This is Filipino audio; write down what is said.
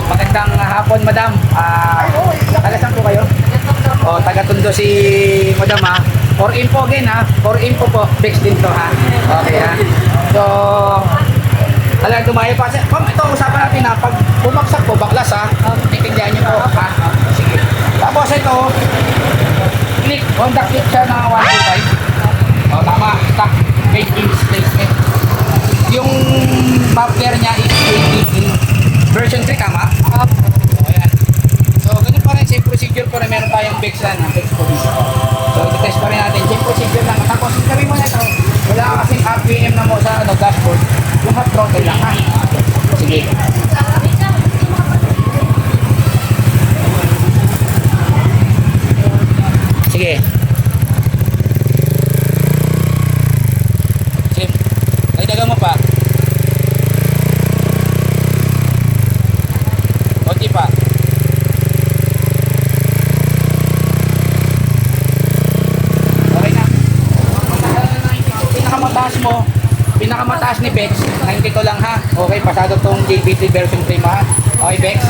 Magandang hapon, madam. Taga saan po kayo? Taga-Tondo si madam ha. For info again ha. For info po, fix din to ha. Okay ha. So, talagang dumayo pa. Ma'am, ito usapan natin ha. Pag bumagsak po, baklas ha. Itindihan niyo po ha. Sige. Tapos ito, click. Honda click siya na 125. Tama. Stock. 8-inch placement. Yung muffler niya is 18 version 3, tama? Ayan. So, ganun pa rin, same procedure pa rin. Meron tayong Bex lang, Bex Police. So, i-test pa rin natin. Same procedure lang. Tapos, sabi mo na ito, wala kasing RPM na mo sa dashboard. Yung hot throttle lang, ha? Sige. Sige. Sige. Ay, dagang mo pa. Konti pa. Okay na. Pinakamataas ni Bex, 92 lang ha. Okay, pasado tong JBT version 3 ha. Okay, Bex.